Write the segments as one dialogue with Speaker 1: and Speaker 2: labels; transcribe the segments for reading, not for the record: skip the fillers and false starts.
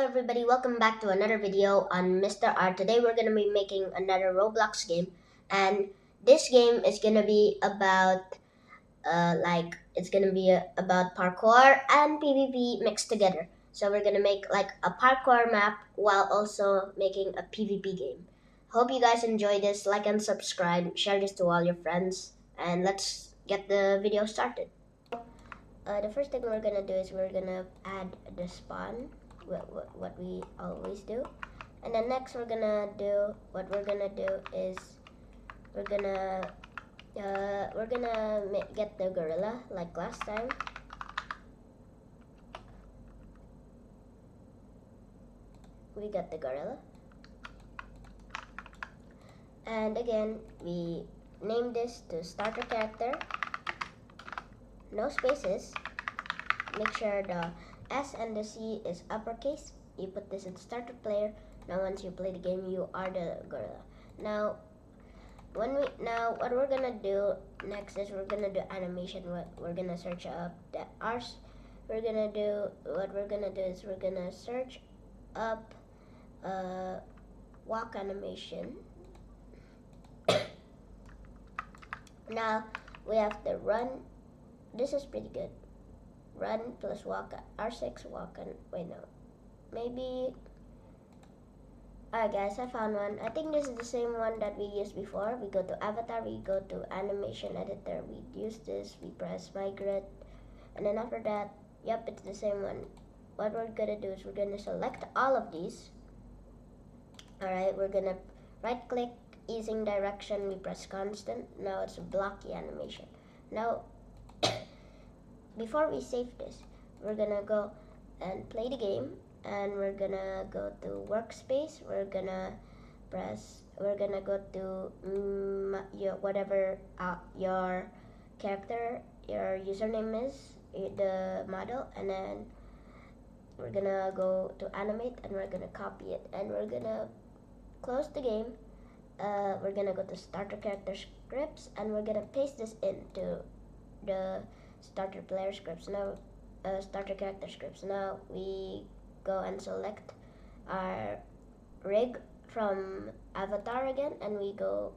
Speaker 1: Hello everybody, welcome back to another video on Mr. R. Today we're going to be making another Roblox game, and this game is going to be about about parkour and PvP mixed together. So we're going to make like a parkour map while also making a PvP game. Hope you guys enjoy this. Like and subscribe, share this to all your friends, and let's get the video started. The first thing we're going to do is we're going to add the spawn. What we always do, and then next we're gonna do we're gonna get the gorilla like last time. We got the gorilla, and again we name this to starter character, no spaces. Make sure the S and the C is uppercase. You put this in starter player. Now once you play the game, you are the gorilla. Now what we're gonna do next is we're gonna do animation. We're gonna search up the R's. We're gonna search up walk animation. Now we have the run. This is pretty good. Run plus walk, R6 walk, and wait, no, maybe. Alright guys, I found one. I think this is the same one that we used before. We go to avatar, we go to animation editor, we use this, we press migrate, and then after that, yep, it's the same one. What we're gonna do is we're gonna select all of these. Alright, we're gonna right click, easing direction, we press constant. Now it's a blocky animation. Now before we save this, we're gonna go and play the game, and we're gonna go to workspace. We're gonna go to whatever your character, your username is, the model, and then we're gonna go to animate, and we're gonna copy it, and we're gonna close the game. We're gonna go to starter character scripts, and we're gonna paste this into the starter player scripts. Now starter character scripts. Now we go and select our rig from avatar again, and we go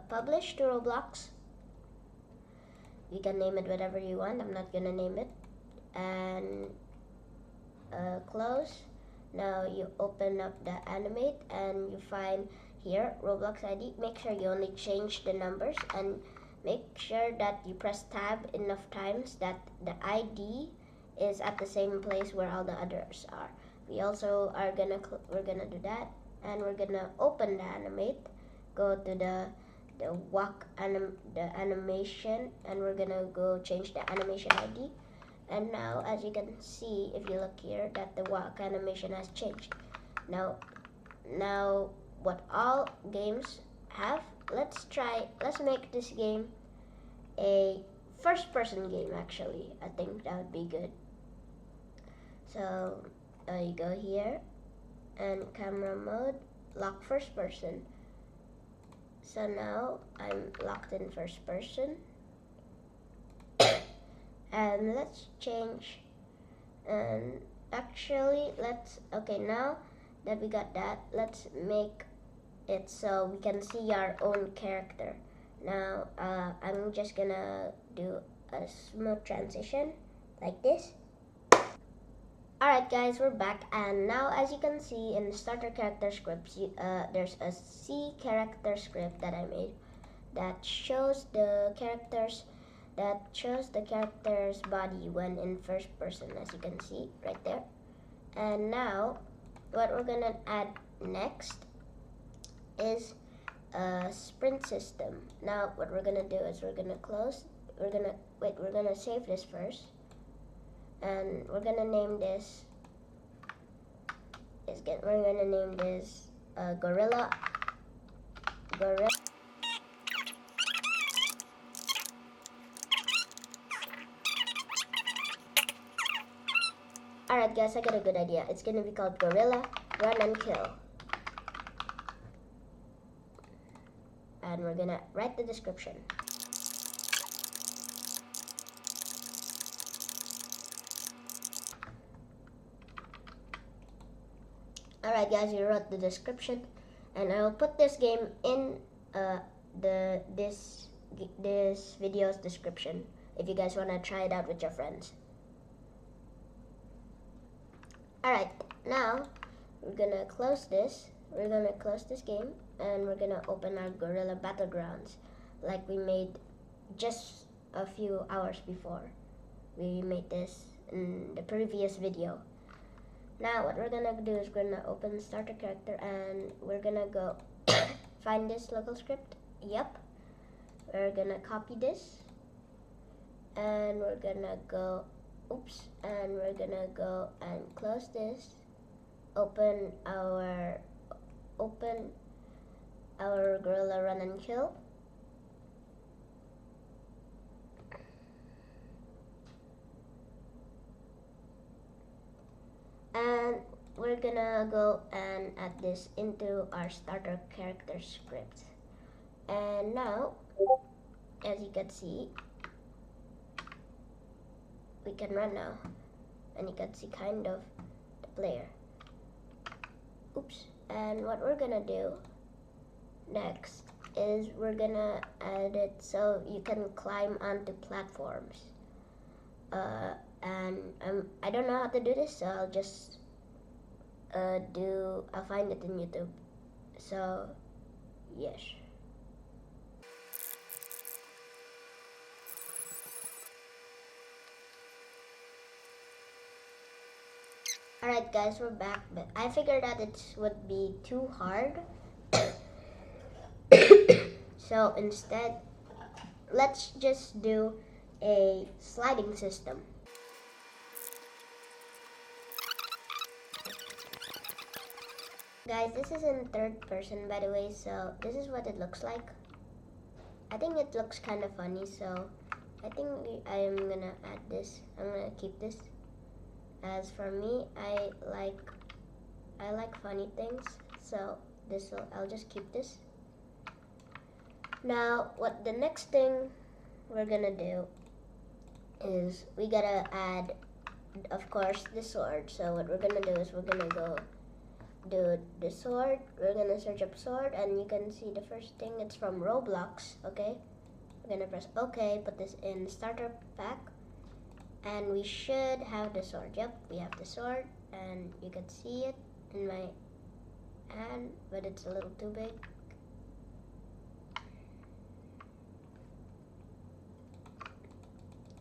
Speaker 1: publish to Roblox. You can name it whatever you want. I'm not gonna name it. And close. Now you open up the animate, and you find here Roblox ID. Make sure you only change the numbers, and make sure that you press tab enough times that the ID is at the same place where all the others are. We also are we're gonna do that, and we're gonna open the animate, go to the walk the animation, and we're gonna go change the animation ID. And now as you can see, if you look here, that the walk animation has changed. Now what all games have, let's make this game a first-person game. Actually, I think that would be good. So you go here and camera mode, lock first person. So now I'm locked in first person. And let's change, and actually okay, now that we got that, let's make it so we can see our own character. Now I'm just gonna do a smooth transition like this. Alright guys, we're back, and now as you can see in the starter character scripts, there's a C character script that I made that shows the character's body when in first person, as you can see right there. And now what we're gonna add next is a sprint system. Now what we're gonna do is we're gonna save this first, and we're gonna name this gorilla. Alright guys, I got a good idea. It's gonna be called Gorilla Run and Kill. And we're gonna write the description. Alright guys, you wrote the description, and I'll put this game in this video's description if you guys want to try it out with your friends. Alright, now we're gonna close this. We're gonna close this game, and we're gonna open our Gorilla Battlegrounds like we made just a few hours before. We made this in the previous video. Now what we're gonna do is we're gonna open starter character, and we're gonna go find this local script. Yep. We're gonna copy this, and we're gonna go, oops, and we're gonna go and close this. Open our Gorilla Run and Kill. And we're gonna go and add this into our starter character script. And now, as you can see, we can run now, and you can see kind of the player. Oops. And what we're gonna do next is we're gonna add it so you can climb onto platforms. And I don't know how to do this, so I'll just I'll find it in YouTube. So yes. Alright guys, we're back, but I figured out it would be too hard. So instead, let's just do a sliding system. Guys, this is in third person, by the way, so this is what it looks like. I think it looks kind of funny, so I think I'm gonna add this. I'm gonna keep this. As for me, I like funny things, so I'll just keep this. Now, what the next thing we're gonna do is we gotta add, of course, the sword. So what we're gonna do is we're gonna go do the sword. We're gonna search up sword, and you can see the first thing, it's from Roblox. Okay, we're gonna press OK, put this in starter pack, and we should have the sword. Yep, we have the sword, and you can see it in my hand, but it's a little too big.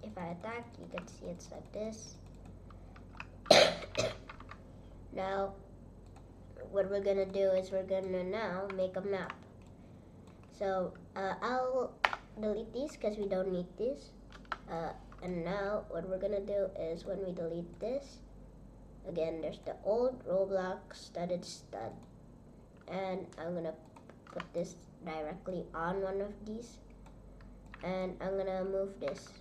Speaker 1: If I attack, you can see it's like this. Now, what we're gonna do is we're gonna now make a map. So I'll delete these because we don't need these. And now what we're gonna do is when we delete this, again, there's the old Roblox studded stud, and I'm gonna put this directly on one of these, and I'm gonna move this.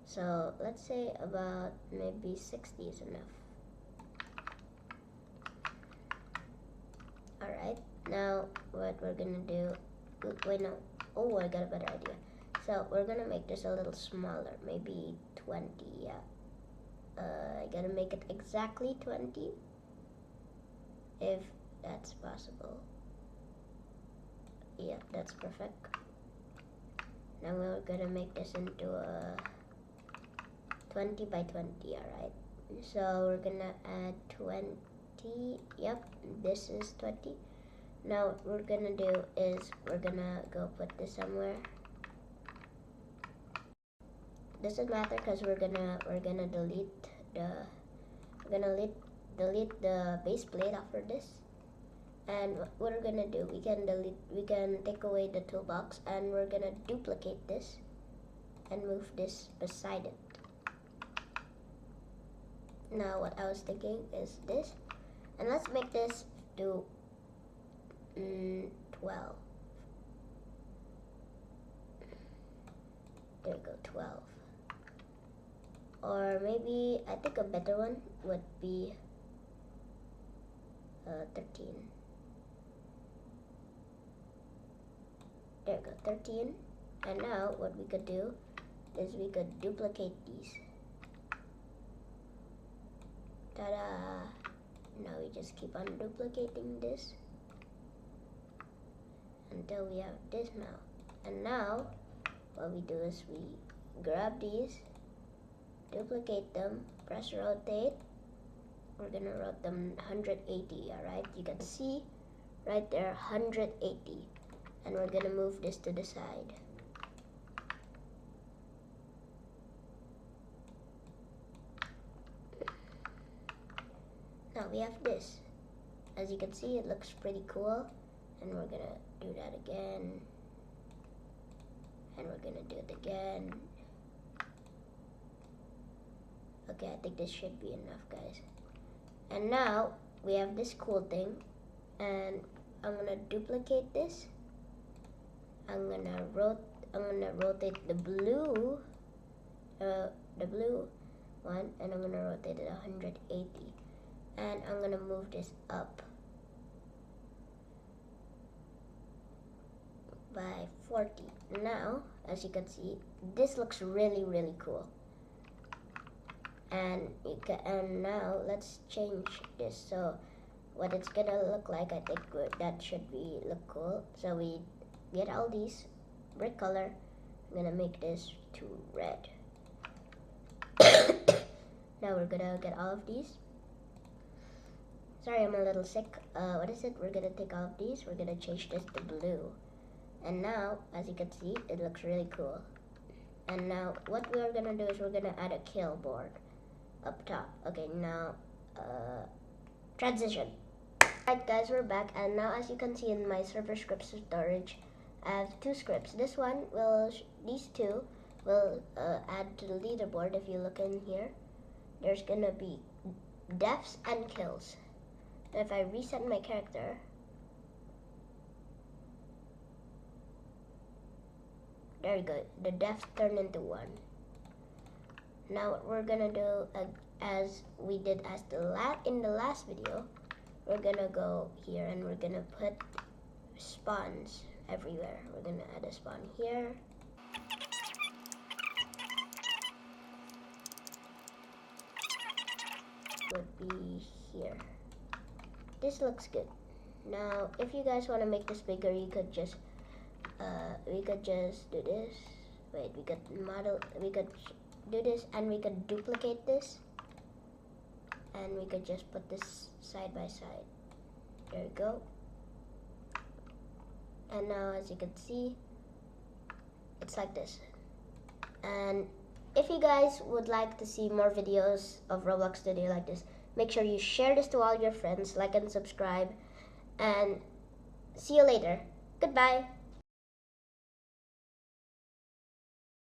Speaker 1: So let's say about maybe 60 is enough. Alright, now what we're gonna do, wait, no, oh, I got a better idea. So we're gonna make this a little smaller, maybe 20, yeah. I gotta make it exactly 20, if that's possible. Yeah, that's perfect. Now we're gonna make this into a 20 by 20, alright. So we're gonna add 20, yep, this is 20. Now what we're gonna do is we're gonna go put this somewhere. Doesn't matter because we're gonna delete the base plate after this. And what we're gonna do, we can take away the toolbox, and we're gonna duplicate this and move this beside it. Now what I was thinking is this, and let's make this do 12. There we go, 12. Or maybe I think a better one would be 13. There we go, 13. And now what we could do is we could duplicate these. Ta-da! Now we just keep on duplicating this until we have this now. And now what we do is we grab these, duplicate them, press rotate. We're gonna rotate them 180. Alright, you can see right there 180, and we're gonna move this to the side. Now we have this. As you can see, it looks pretty cool, and we're gonna do that again, and we're gonna do it again. Okay, I think this should be enough, guys. And now we have this cool thing, and I'm gonna duplicate this. I'm gonna rotate the blue one, and I'm gonna rotate it 180. And I'm gonna move this up by 40. Now, as you can see, this looks really, really cool. And now let's change this. So what it's gonna look like, I think that should look cool. So we get all these brick color. I'm gonna make this to red. Now we're gonna get all of these. Sorry, I'm a little sick. What is it? We're gonna take all of these. We're gonna change this to blue. And now, as you can see, it looks really cool. And now, what we're gonna do is we're gonna add a kill board up top. Okay, now, transition. Alright guys, we're back. And now, as you can see in my server scripts storage, I have two scripts. This one will, these two will add to the leaderboard. If you look in here, there's gonna be deaths and kills. If I reset my character, there you go, the deaths turn into 1. Now what we're gonna do, as we did in the last video, we're gonna go here and we're gonna put spawns everywhere. We're gonna add a spawn here. Would be here. This looks good. Now, if you guys want to make this bigger, you could just, we could just do this. Wait, we could do this, and we could duplicate this, and we could just put this side by side. There we go. And now, as you can see, it's like this. And if you guys would like to see more videos of Roblox Studio like this, make sure you share this to all your friends, like and subscribe, and see you later. Goodbye.